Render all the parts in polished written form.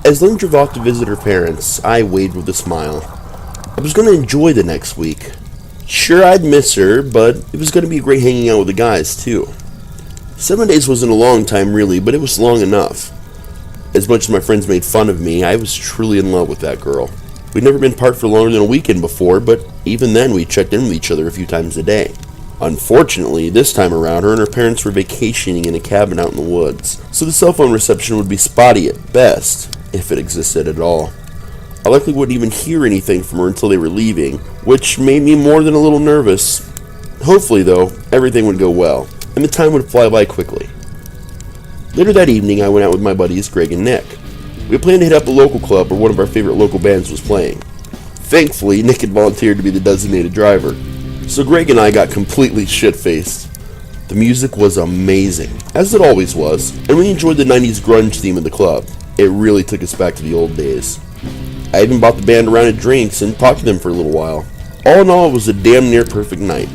As Lynn drove off to visit her parents, I waved with a smile. I was going to enjoy the next week. Sure, I'd miss her, but it was going to be great hanging out with the guys, too. 7 days wasn't a long time, really, but it was long enough. As much as my friends made fun of me, I was truly in love with that girl. We'd never been apart for longer than a weekend before, but even then we checked in with each other a few times a day. Unfortunately, this time around, her and her parents were vacationing in a cabin out in the woods, so the cell phone reception would be spotty at best, if it existed at all. I likely wouldn't even hear anything from her until they were leaving, which made me more than a little nervous. Hopefully, though, everything would go well, and the time would fly by quickly. Later that evening, I went out with my buddies Greg and Nick. We planned to hit up a local club where one of our favorite local bands was playing. Thankfully, Nick had volunteered to be the designated driver, so Greg and I got completely shit-faced. The music was amazing, as it always was, and we enjoyed the 90s grunge theme of the club. It really took us back to the old days. I even bought the band a round of drinks and talked to them for a little while. All in all, it was a damn near perfect night.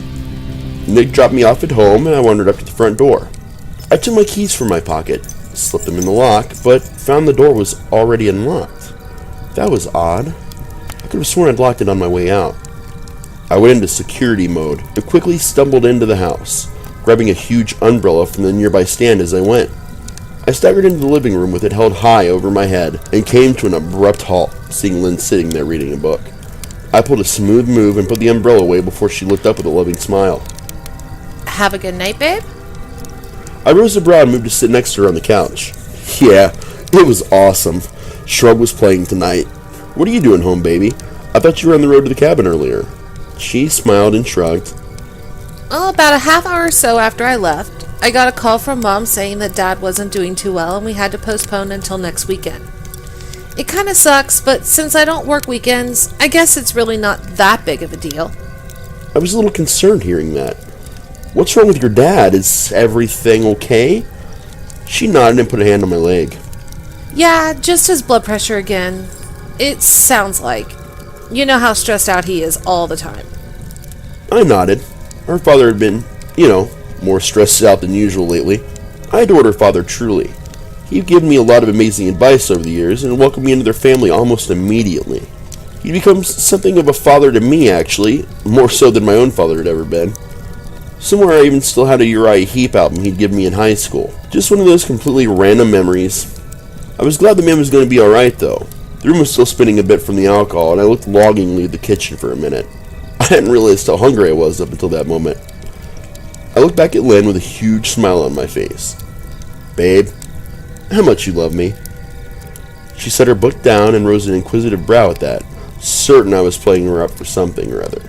Nick dropped me off at home, and I wandered up to the front door. I took my keys from my pocket, slipped them in the lock, but found the door was already unlocked. That was odd. I could have sworn I'd locked it on my way out. I went into security mode and quickly stumbled into the house, grabbing a huge umbrella from the nearby stand as I went. I staggered into the living room with it held high over my head and came to an abrupt halt, seeing Lynn sitting there reading a book. I pulled a smooth move and put the umbrella away before she looked up with a loving smile. Have a good night, babe? I rose a brow and moved to sit next to her on the couch. Yeah, it was awesome. Shrug was playing tonight. What are you doing home, baby? I thought you were on the road to the cabin earlier. She smiled and shrugged. Well, about a half hour or so after I left, I got a call from Mom saying that Dad wasn't doing too well and we had to postpone until next weekend. It kind of sucks, but since I don't work weekends, I guess it's really not that big of a deal. I was a little concerned hearing that. What's wrong with your dad? Is everything okay? She nodded and put a hand on my leg. Yeah, just his blood pressure again. It sounds like. You know how stressed out he is all the time. I nodded. Her father had been, more stressed out than usual lately. I adored her father truly. He'd given me a lot of amazing advice over the years and welcomed me into their family almost immediately. He'd become something of a father to me, actually, more so than my own father had ever been. Somewhere I even still had a Uriah Heep album he'd given me in high school. Just one of those completely random memories. I was glad the man was going to be alright, though. The room was still spinning a bit from the alcohol, and I looked longingly at the kitchen for a minute. I hadn't realized how hungry I was up until that moment. I looked back at Lynn with a huge smile on my face. Babe, how much you love me. She set her book down and rose an inquisitive brow at that, certain I was playing her up for something or other.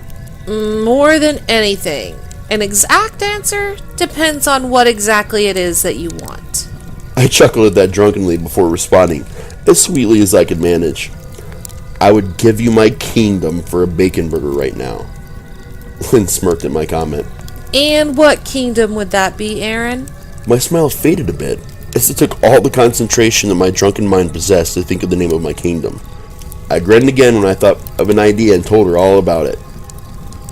More than anything. An exact answer depends on what exactly it is that you want. I chuckled at that drunkenly before responding, as sweetly as I could manage. I would give you my kingdom for a bacon burger right now. Lynn smirked at my comment. And what kingdom would that be, Aaron? My smile faded a bit, as it took all the concentration that my drunken mind possessed to think of the name of my kingdom. I grinned again when I thought of an idea and told her all about it.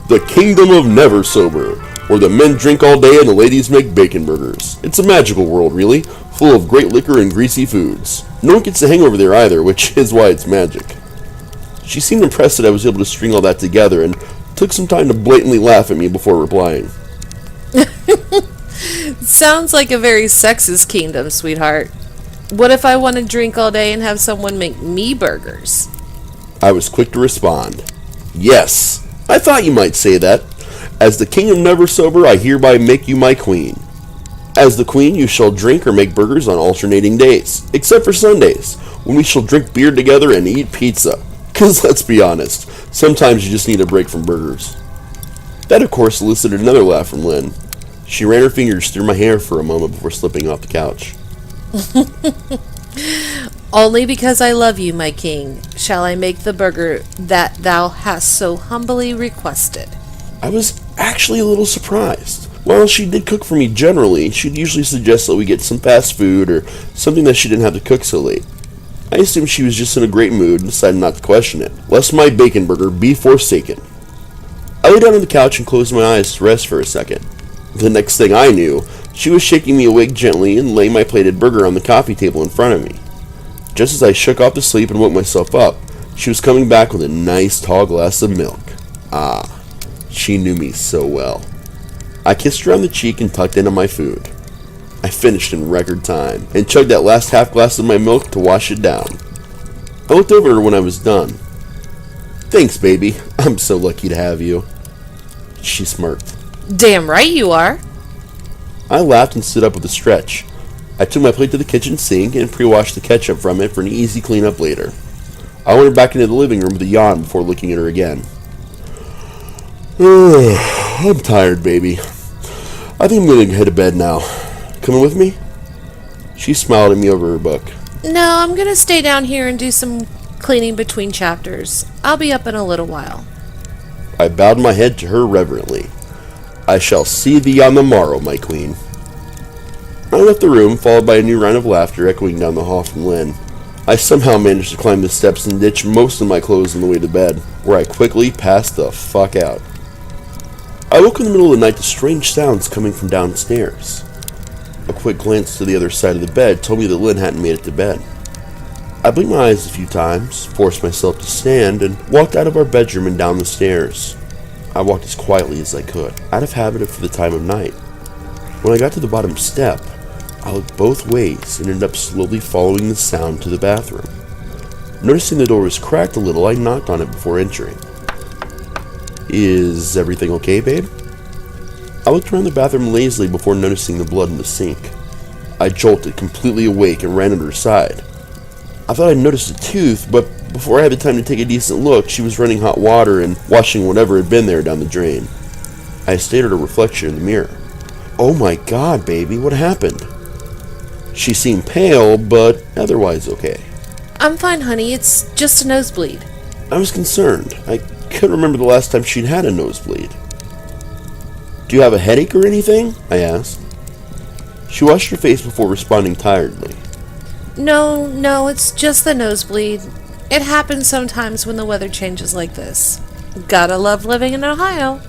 The Kingdom of Never Sober, where the men drink all day and the ladies make bacon burgers. It's a magical world, really, full of great liquor and greasy foods. No one gets a hangover there either, which is why it's magic. She seemed impressed that I was able to string all that together and took some time to blatantly laugh at me before replying. Sounds like a very sexist kingdom, sweetheart. What if I want to drink all day and have someone make me burgers? I was quick to respond. Yes, I thought you might say that. As the king of never sober, I hereby make you my queen. As the queen, you shall drink or make burgers on alternating days, except for Sundays, when we shall drink beer together and eat pizza. 'Cause let's be honest, sometimes you just need a break from burgers. That, of course, elicited another laugh from Lynn. She ran her fingers through my hair for a moment before slipping off the couch. Only because I love you, my king, shall I make the burger that thou hast so humbly requested. I was actually a little surprised. While she did cook for me generally, she'd usually suggest that we get some fast food or something that she didn't have to cook so late. I assumed she was just in a great mood and decided not to question it, lest my bacon burger be forsaken. I lay down on the couch and closed my eyes to rest for a second. The next thing I knew, she was shaking me awake gently and laying my plated burger on the coffee table in front of me. Just as I shook off the sleep and woke myself up, she was coming back with a nice tall glass of milk. Ah, she knew me so well. I kissed her on the cheek and tucked into my food. I finished in record time and chugged that last half glass of my milk to wash it down. I looked over at her when I was done. Thanks, baby. I'm so lucky to have you. She smirked. Damn right you are. I laughed and stood up with a stretch. I took my plate to the kitchen sink and pre-washed the ketchup from it for an easy cleanup later. I wandered back into the living room with a yawn before looking at her again. I'm tired, baby. I think I'm going to head to bed now. Coming with me? She smiled at me over her book. No, I'm gonna stay down here and do some cleaning between chapters. I'll be up in a little while. I bowed my head to her reverently. I shall see thee on the morrow, my queen. I left the room, followed by a new round of laughter echoing down the hall from Lynn. I somehow managed to climb the steps and ditch most of my clothes on the way to bed, where I quickly passed the fuck out. I woke in the middle of the night to strange sounds coming from downstairs. A quick glance to the other side of the bed told me that Lynn hadn't made it to bed. I blinked my eyes a few times, forced myself to stand, and walked out of our bedroom and down the stairs. I walked as quietly as I could, out of habit for the time of night. When I got to the bottom step, I looked both ways and ended up slowly following the sound to the bathroom. Noticing the door was cracked a little, I knocked on it before entering. Is everything okay, babe? I looked around the bathroom lazily before noticing the blood in the sink. I jolted, completely awake, and ran at her side. I thought I'd noticed a tooth, but before I had the time to take a decent look, she was running hot water and washing whatever had been there down the drain. I stared at her reflection in the mirror. Oh my god, baby, what happened? She seemed pale, but otherwise okay. I'm fine, honey. It's just a nosebleed. I was concerned. I couldn't remember the last time she'd had a nosebleed. Do you have a headache or anything? I asked. She washed her face before responding tiredly. No, it's just the nosebleed. It happens sometimes when the weather changes like this. Gotta love living in Ohio.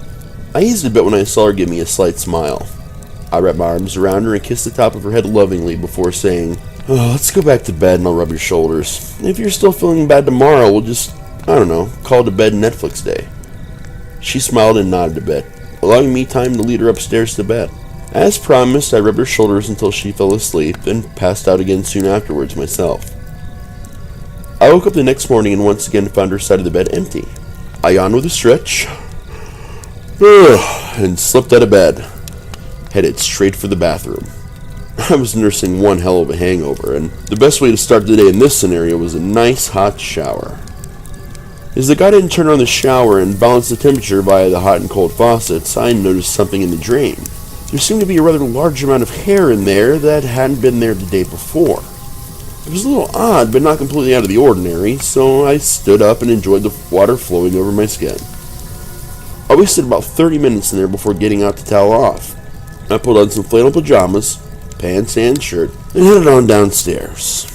I eased a bit when I saw her give me a slight smile. I wrapped my arms around her and kissed the top of her head lovingly before saying, let's go back to bed and I'll rub your shoulders. If you're still feeling bad tomorrow, we'll just, call it a bed Netflix day. She smiled and nodded a bit, allowing me time to lead her upstairs to bed. As promised, I rubbed her shoulders until she fell asleep, then passed out again soon afterwards myself. I woke up the next morning and once again found her side of the bed empty. I yawned with a stretch, and slipped out of bed, headed straight for the bathroom. I was nursing one hell of a hangover, and the best way to start the day in this scenario was a nice hot shower. As the guy didn't turn on the shower and balance the temperature via the hot and cold faucets, I noticed something in the drain. There seemed to be a rather large amount of hair in there that hadn't been there the day before. It was a little odd, but not completely out of the ordinary, so I stood up and enjoyed the water flowing over my skin. I wasted about 30 minutes in there before getting out to towel off. I pulled on some flannel pajamas, pants and shirt, and headed on downstairs.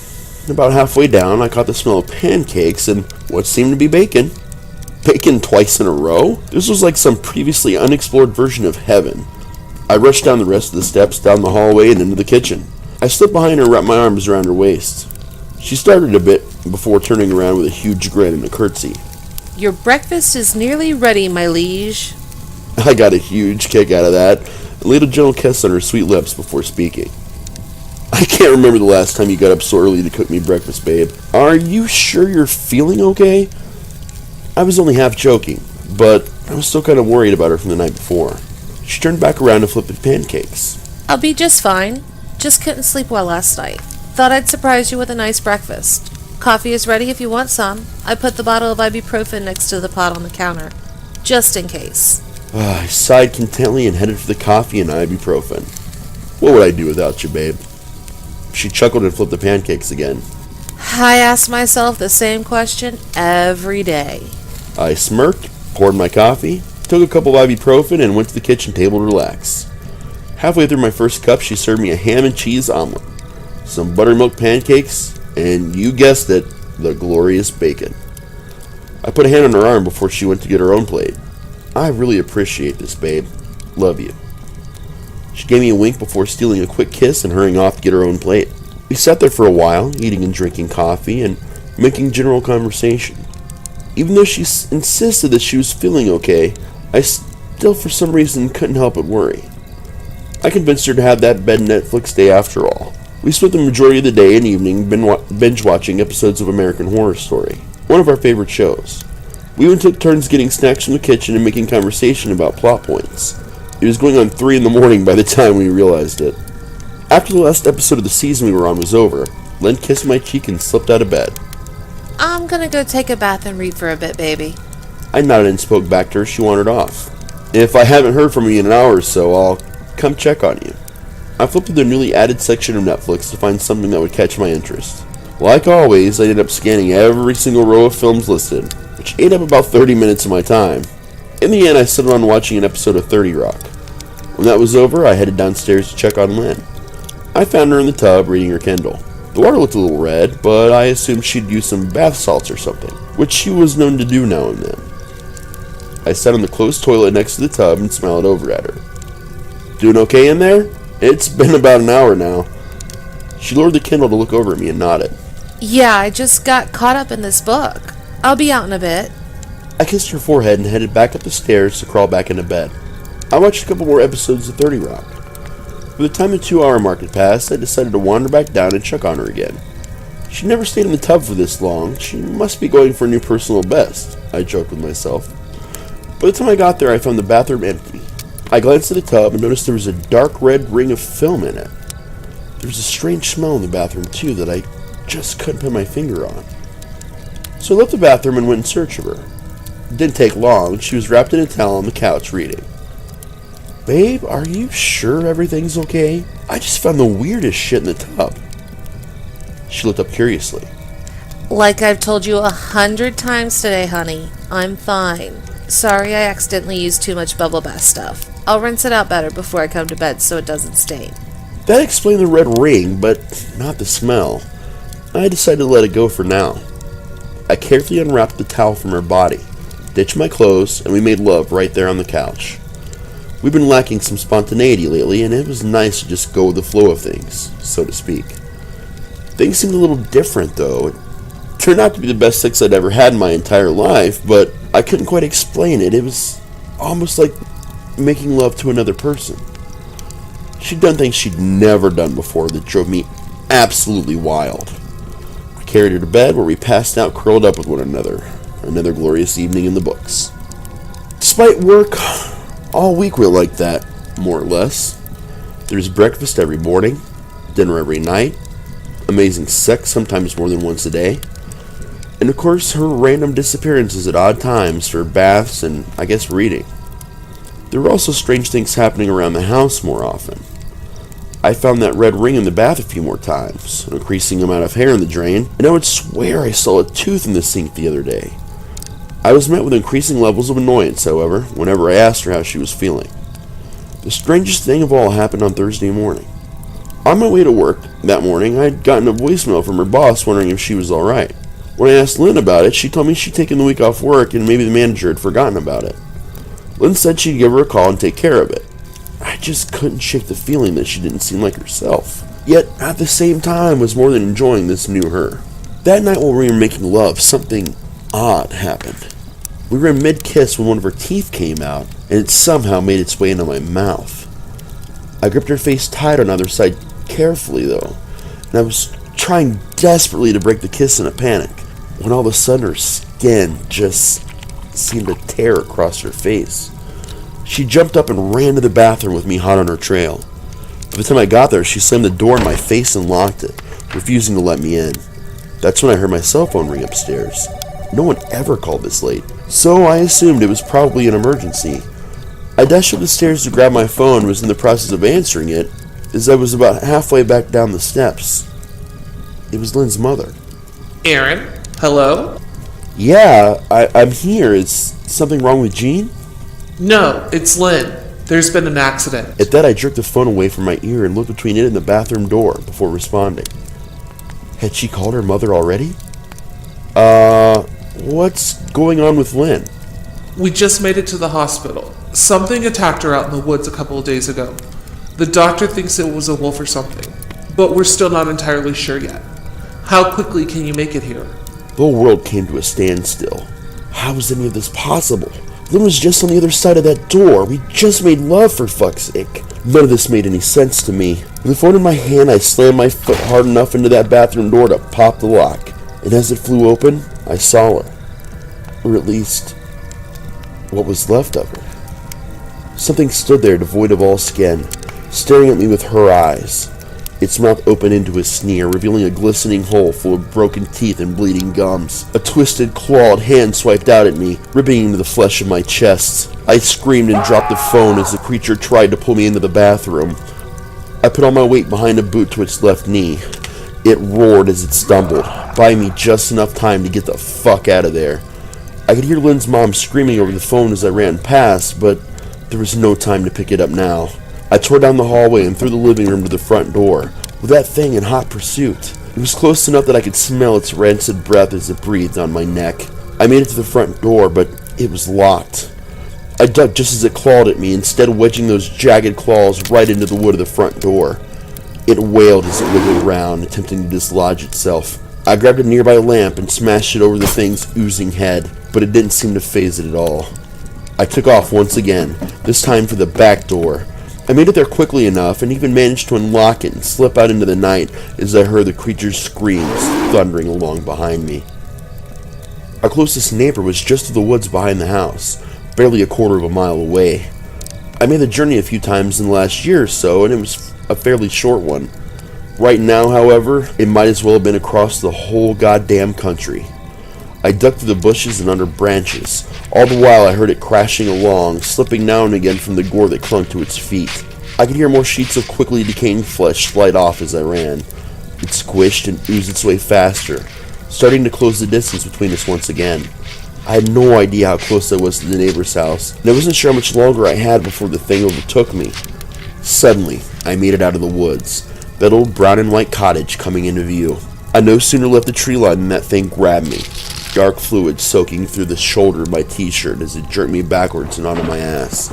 About halfway down, I caught the smell of pancakes and what seemed to be bacon. Bacon twice in a row? This was like some previously unexplored version of heaven. I rushed down the rest of the steps, down the hallway, and into the kitchen. I slipped behind her and wrapped my arms around her waist. She started a bit before turning around with a huge grin and a curtsy. Your breakfast is nearly ready, my liege. I got a huge kick out of that and laid a gentle kiss on her sweet lips before speaking. I can't remember the last time you got up so early to cook me breakfast, babe. Are you sure you're feeling okay? I was only half joking, but I was still kind of worried about her from the night before. She turned back around and flipped the pancakes. I'll be just fine. Just couldn't sleep well last night. Thought I'd surprise you with a nice breakfast. Coffee is ready if you want some. I put the bottle of ibuprofen next to the pot on the counter, just in case. I sighed contentedly and headed for the coffee and ibuprofen. What would I do without you, babe? She chuckled and flipped the pancakes again. I ask myself the same question every day. I smirked, poured my coffee, took a couple of ibuprofen, and went to the kitchen table to relax. Halfway through my first cup, she served me a ham and cheese omelet, some buttermilk pancakes, and you guessed it, the glorious bacon. I put a hand on her arm before she went to get her own plate. I really appreciate this, babe. Love you. She gave me a wink before stealing a quick kiss and hurrying off to get her own plate. We sat there for a while, eating and drinking coffee and making general conversation. Even though she insisted that she was feeling okay, I still for some reason couldn't help but worry. I convinced her to have that bed Netflix day after all. We spent the majority of the day and evening binge watching episodes of American Horror Story, one of our favorite shows. We even took turns getting snacks from the kitchen and making conversation about plot points. It was going on 3 in the morning by the time we realized it. After the last episode of the season we were on was over, Len kissed my cheek and slipped out of bed. I'm gonna go take a bath and read for a bit, baby. I nodded and spoke back to her. She wandered off. If I haven't heard from you in an hour or so, I'll come check on you. I flipped through the newly added section of Netflix to find something that would catch my interest. Like always, I ended up scanning every single row of films listed, which ate up about 30 minutes of my time. In the end, I settled on watching an episode of 30 Rock. When that was over, I headed downstairs to check on Lynn. I found her in the tub reading her Kindle. The water looked a little red, but I assumed she'd use some bath salts or something, which she was known to do now and then. I sat on the closed toilet next to the tub and smiled over at her. Doing okay in there? It's been about an hour now. She lowered the Kindle to look over at me and nodded. Yeah, I just got caught up in this book. I'll be out in a bit. I kissed her forehead and headed back up the stairs to crawl back into bed. I watched a couple more episodes of 30 Rock. By the time the 2-hour mark had passed, I decided to wander back down and check on her again. She never stayed in the tub for this long. She must be going for a new personal best, I joked with myself. By the time I got there, I found the bathroom empty. I glanced at the tub and noticed there was a dark red ring of film in it. There was a strange smell in the bathroom, too, that I just couldn't put my finger on. So I left the bathroom and went in search of her. It didn't take long. She was wrapped in a towel on the couch reading. Babe, are you sure everything's okay? I just found the weirdest shit in the tub. She looked up curiously. Like I've told you 100 times today, honey, I'm fine. Sorry I accidentally used too much bubble bath stuff. I'll rinse it out better before I come to bed so it doesn't stain. That explained the red ring, but not the smell. I decided to let it go for now. I carefully unwrapped the towel from her body, ditched my clothes, and we made love right there on the couch. We've been lacking some spontaneity lately, and it was nice to just go with the flow of things, so to speak. Things seemed a little different, though. It turned out to be the best sex I'd ever had in my entire life, but I couldn't quite explain it. It was almost like making love to another person. She'd done things she'd never done before that drove me absolutely wild. I carried her to bed, where we passed out curled up with one another. Another glorious evening in the books. Despite work, all week we're like that, more or less. There's breakfast every morning, dinner every night, amazing sex sometimes more than once a day, and of course her random disappearances at odd times for baths and, I guess, reading. There were also strange things happening around the house more often. I found that red ring in the bath a few more times, an increasing amount of hair in the drain, and I would swear I saw a tooth in the sink the other day. I was met with increasing levels of annoyance, however, whenever I asked her how she was feeling. The strangest thing of all happened on Thursday morning. On my way to work that morning, I had gotten a voicemail from her boss wondering if she was alright. When I asked Lynn about it, she told me she'd taken the week off work and maybe the manager had forgotten about it. Lynn said she'd give her a call and take care of it. I just couldn't shake the feeling that she didn't seem like herself. Yet, at the same time, was more than enjoying this new her. That night while we were making love, something odd happened. We were in mid-kiss when one of her teeth came out, and it somehow made its way into my mouth. I gripped her face tight on the other side carefully, though, and I was trying desperately to break the kiss in a panic, when all of a sudden her skin just seemed to tear across her face. She jumped up and ran to the bathroom with me hot on her trail. By the time I got there, she slammed the door in my face and locked it, refusing to let me in. That's when I heard my cell phone ring upstairs. No one ever called this late, so I assumed it was probably an emergency. I dashed up the stairs to grab my phone and was in the process of answering it as I was about halfway back down the steps. It was Lynn's mother. Aaron? Hello? Yeah, I'm here. Is something wrong with Jean? No, it's Lynn. There's been an accident. At that, I jerked the phone away from my ear and looked between it and the bathroom door before responding. Had she called her mother already? What's going on with Lynn? We just made it to the hospital. Something attacked her out in the woods a couple of days ago. The doctor thinks it was a wolf or something. but we're still not entirely sure yet. How quickly can you make it here? The whole world came to a standstill. How was any of this possible? Lynn was just on the other side of that door. We just made love, for fuck's sake. None of this made any sense to me. With the phone in my hand, I slammed my foot hard enough into that bathroom door to pop the lock. And as it flew open, I saw her. Or at least, what was left of her. Something stood there devoid of all skin, staring at me with her eyes. Its mouth opened into a sneer, revealing a glistening hole full of broken teeth and bleeding gums. A twisted, clawed hand swiped out at me, ripping into the flesh of my chest. I screamed and dropped the phone as the creature tried to pull me into the bathroom. I put all my weight behind a boot to its left knee. It roared as it stumbled, buying me just enough time to get the fuck out of there. I could hear Lynn's mom screaming over the phone as I ran past, but there was no time to pick it up now. I tore down the hallway and through the living room to the front door, with that thing in hot pursuit. It was close enough that I could smell its rancid breath as it breathed on my neck. I made it to the front door, but it was locked. I ducked just as it clawed at me, instead wedging those jagged claws right into the wood of the front door. It wailed as it wiggled around, attempting to dislodge itself. I grabbed a nearby lamp and smashed it over the thing's oozing head, but it didn't seem to faze it at all. I took off once again, this time for the back door. I made it there quickly enough and even managed to unlock it and slip out into the night as I heard the creature's screams thundering along behind me. Our closest neighbor was just to the woods behind the house, barely a quarter of a mile away. I made the journey a few times in the last year or so, and it was a fairly short one. Right now, however, it might as well have been across the whole goddamn country. I ducked through the bushes and under branches. All the while I heard it crashing along, slipping now and again from the gore that clung to its feet. I could hear more sheets of quickly decaying flesh slide off as I ran. It squished and oozed its way faster, starting to close the distance between us once again. I had no idea how close I was to the neighbor's house, and I wasn't sure how much longer I had before the thing overtook me. Suddenly, I made it out of the woods, that old brown and white cottage coming into view. I no sooner left the tree line than that thing grabbed me, dark fluid soaking through the shoulder of my t-shirt as it jerked me backwards and onto my ass.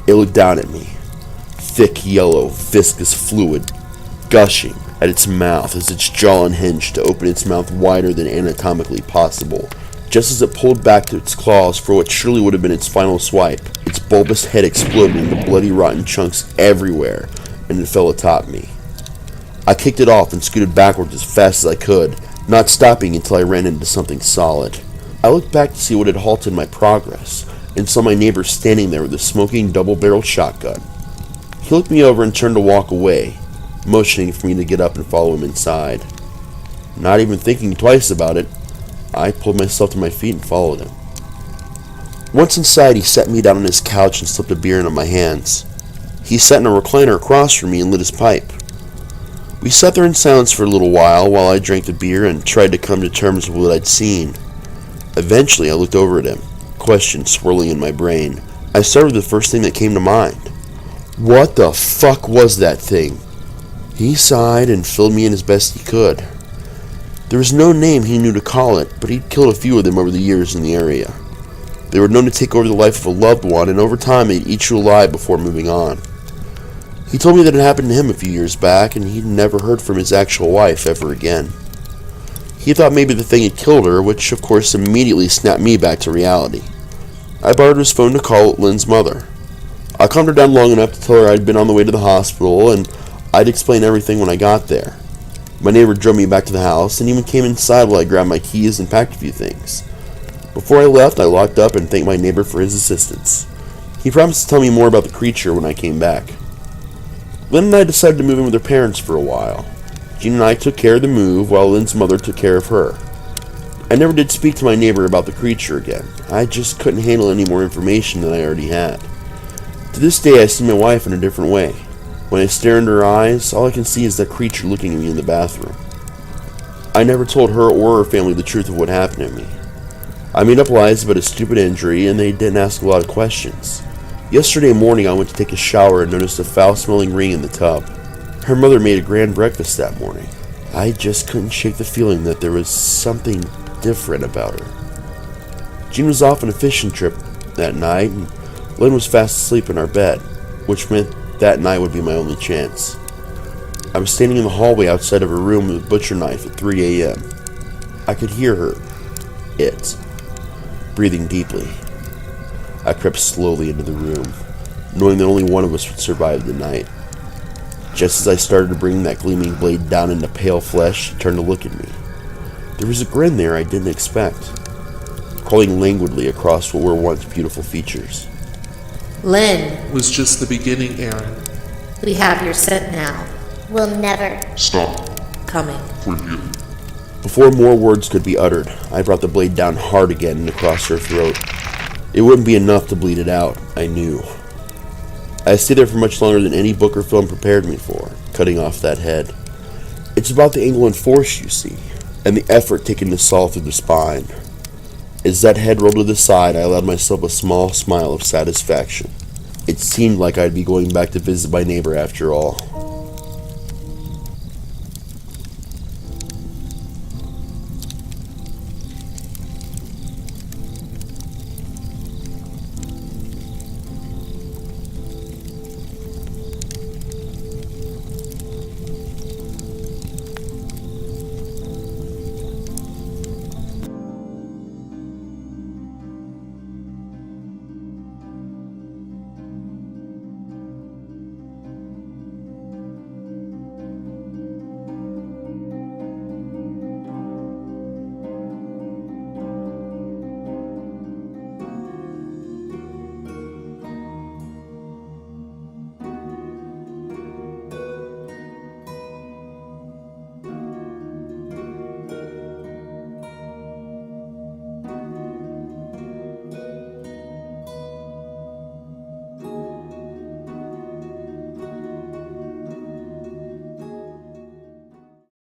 It looked down at me, thick yellow, viscous fluid, gushing at its mouth as its jaw unhinged to open its mouth wider than anatomically possible. Just as it pulled back to its claws for what surely would have been its final swipe, its bulbous head exploded into bloody rotten chunks everywhere, and it fell atop me. I kicked it off and scooted backwards as fast as I could, not stopping until I ran into something solid. I looked back to see what had halted my progress, and saw my neighbor standing there with a smoking double-barreled shotgun. He looked me over and turned to walk away, motioning for me to get up and follow him inside. Not even thinking twice about it, I pulled myself to my feet and followed him. Once inside, he sat me down on his couch and slipped a beer into my hands. He sat in a recliner across from me and lit his pipe. We sat there in silence for a little while I drank the beer and tried to come to terms with what I'd seen. Eventually, I looked over at him, questions swirling in my brain. I started with the first thing that came to mind. What the fuck was that thing? He sighed and filled me in as best he could. There was no name he knew to call it, but he'd killed a few of them over the years in the area. They were known to take over the life of a loved one, and over time they'd eat you alive before moving on. He told me that it happened to him a few years back, and he'd never heard from his actual wife ever again. He thought maybe the thing had killed her, which of course immediately snapped me back to reality. I borrowed his phone to call Lynn's mother. I calmed her down long enough to tell her I'd been on the way to the hospital, and I'd explain everything when I got there. My neighbor drove me back to the house, and even came inside while I grabbed my keys and packed a few things. Before I left, I locked up and thanked my neighbor for his assistance. He promised to tell me more about the creature when I came back. Lynn and I decided to move in with her parents for a while. Jean and I took care of the move, while Lynn's mother took care of her. I never did speak to my neighbor about the creature again. I just couldn't handle any more information than I already had. To this day, I see my wife in a different way. When I stare into her eyes, all I can see is that creature looking at me in the bathroom. I never told her or her family the truth of what happened to me. I made up lies about a stupid injury, and they didn't ask a lot of questions. Yesterday morning, I went to take a shower and noticed a foul-smelling ring in the tub. Her mother made a grand breakfast that morning. I just couldn't shake the feeling that there was something different about her. Jean was off on a fishing trip that night, and Lynn was fast asleep in our bed, which meant that night would be my only chance. I was standing in the hallway outside of her room with a butcher knife at 3 a.m. I could hear her, breathing deeply. I crept slowly into the room, knowing that only one of us would survive the night. Just as I started to bring that gleaming blade down into pale flesh, she turned to look at me. There was a grin there I didn't expect, crawling languidly across what were once beautiful features. Lynn, Was just the beginning, Aaron. we have your scent now. We'll never. Stop. Coming. For you. Before more words could be uttered, I brought the blade down hard again and across her throat. It wouldn't be enough to bleed it out, I knew. I stayed there for much longer than any book or film prepared me for, cutting off that head. It's about the angle and force, you see, and the effort taken to saw through the spine. As that head rolled to the side, I allowed myself a small smile of satisfaction. It seemed like I'd be going back to visit my neighbor after all.